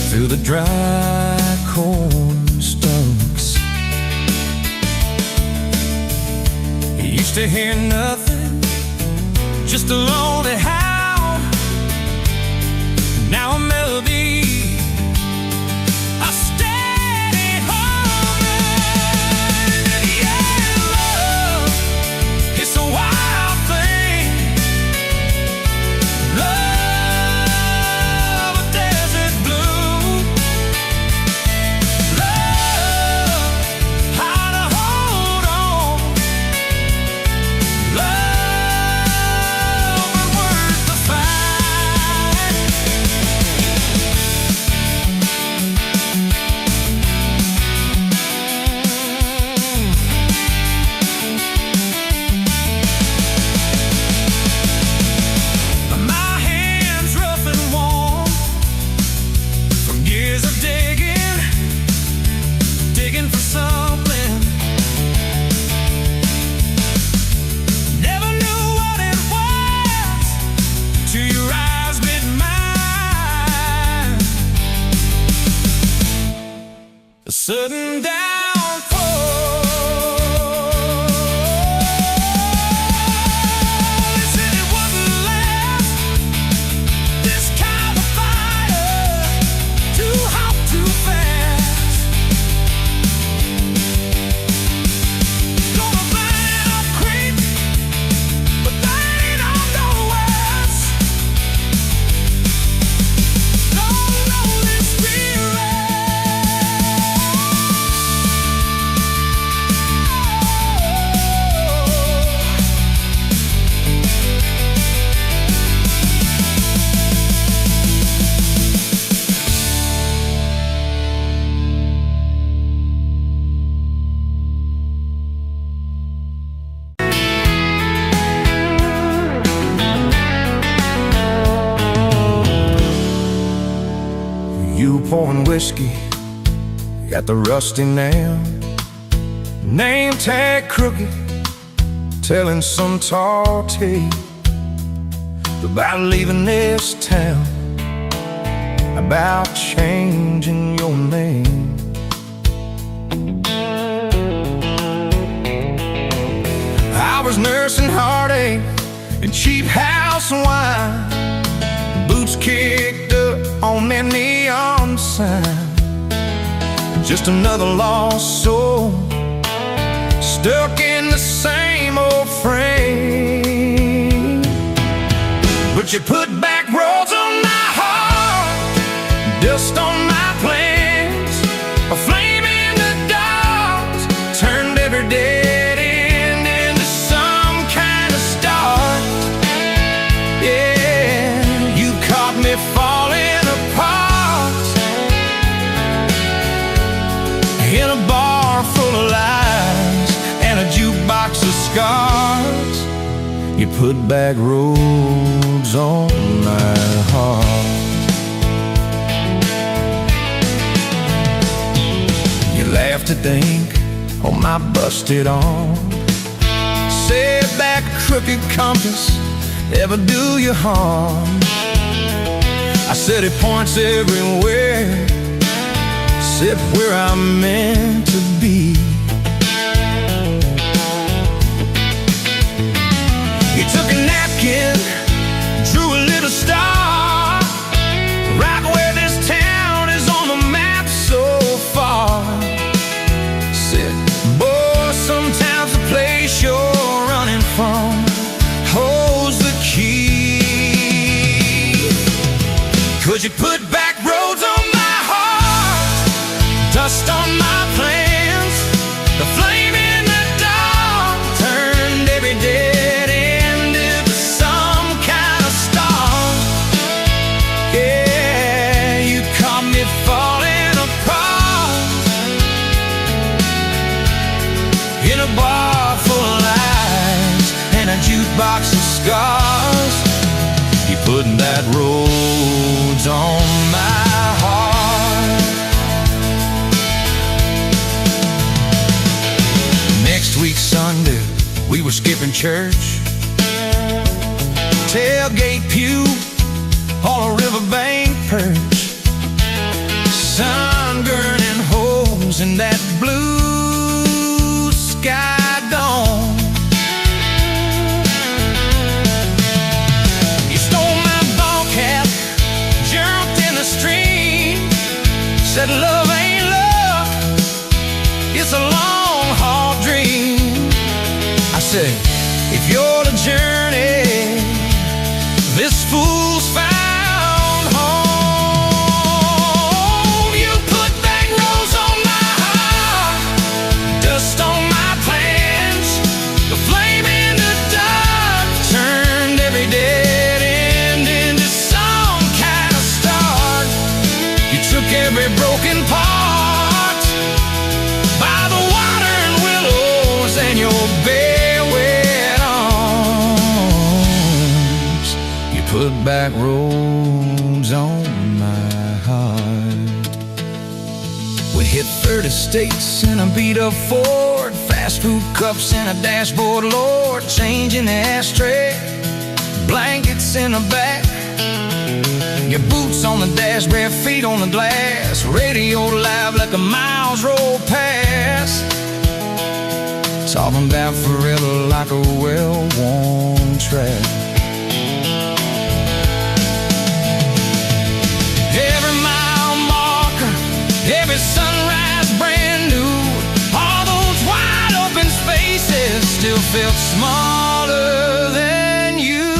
through the dry corn stalks. Used to hear nothing, just a lonely howl. Now a melody, a steady a sudden downfall. They said it wouldn't last, this kind of fire, too hot, too fast. Gonna burn up quick, but that ain't on the west. Don't know this feeling. You pouring whiskey at the rusty nail, name tag crooked, telling some tall tale about leaving this town, about changing your name. I was nursing heartache and cheap house wine, boots kicked up on that neon sign. Just another lost soul, stuck in the same old frame. But you put back roads on my heart, dust on my plans, a flame in the dark, turned every dead end into some kind of start. Yeah, you caught me falling apart in a bar full of lies and a jukebox of scars. You put back roads on my heart. You laughed to think on my busted arm, said back a crooked compass ever do you harm. I said it points everywhere, except where I'm meant to be. You took a napkin, drew a little star, right where this town is on the map so far. Said, boy, sometimes the place you're running from holds the key. 'Cause you put back roads on my heart, dust on my plans, the flame in the dark, turned every dead end into some kind of star. Yeah, you caught me falling apart in a bar full of lies and a jukebox of scars. You put that roads on my heart. Next week Sunday, we were skipping church, tailgate pew on a riverbank perch, sun burning holes in that blue sky dome. You stole my ball cap, jumped in the stream, said love ain't love, it's a long haul dream. I said, if you're the journey, this fool's found home. You put back roads on my heart, dust on my plans, the flame in the dark, turned every dead end into some kind of start. You took every broken part by the water and willows and your bare wet arms. You put back roads on my heart. We hit 30 states in a beat-up Ford, fast food cups in a dashboard, Lord, changing the ashtray, blankets in the back, your boots on the dash, bare feet on the glass, radio live, let the miles roll past, talking about forever like a well-worn track. Every mile marker, every sunrise brand new, all those wide open spaces still felt smaller than you.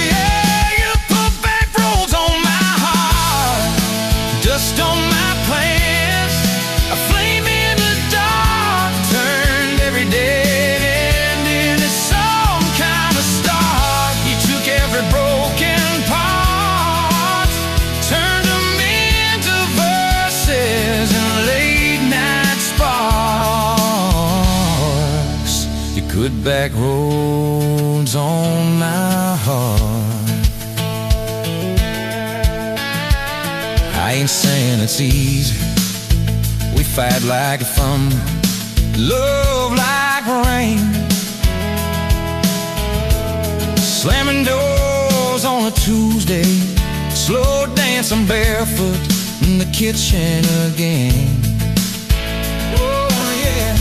Yeah, you put back roads on my heart, dust on my plans, a flame in the dark, turned every dead end into some kind of start. You took every broken part, turned them into verses and late night sparks. You put back roads on my heart. I ain't saying it's easy. We fight like thunder, love like rain, slamming doors on a Tuesday, slow dancing barefoot in the kitchen again. Oh yeah.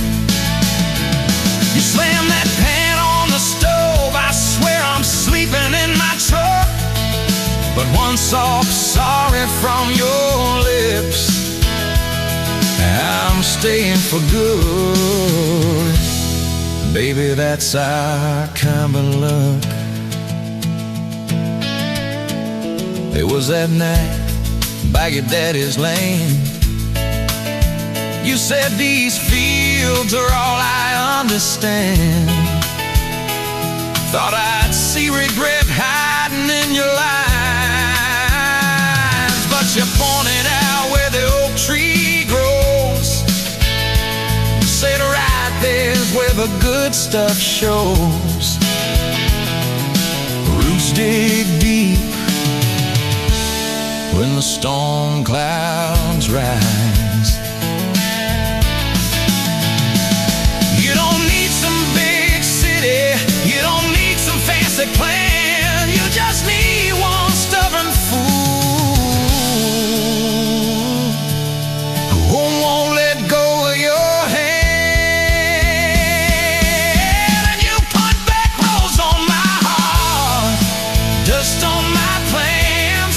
You slam that pan on the stove, I swear I'm sleeping in my truck. But one soft sorry from your lips, I'm staying for good. Baby, that's our kind of luck. It was that night by your daddy's land. You said these fields are all I understand. Thought I'd see regret hiding in your eyes, but you pointed out where the oak tree grows. Said right there's where the good stuff shows. Roots dig deep when the storm clouds rise. You don't need some big city, you don't need some fancy plan, you just need one stubborn fool who won't let go of your hand. And you put back roads on my heart, dust on my plans,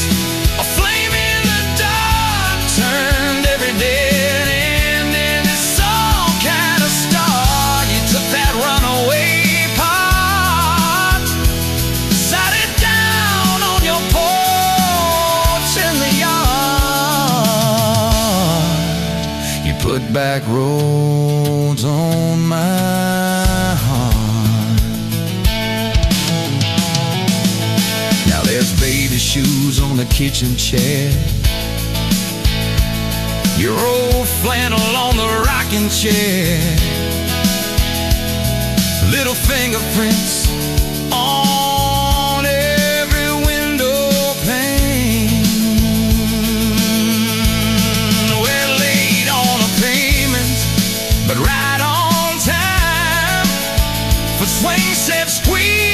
a flame in the dark, turned every dead end into some kind of start. You took that runaway part, sat it down on your porch in the yard. You put back roads on my heart. Now there's baby shoes on the kitchen chair, your old flannel on the rocking chair, little fingerprints on every window pane. We're late on a payment, but right on time for swing set squeeze.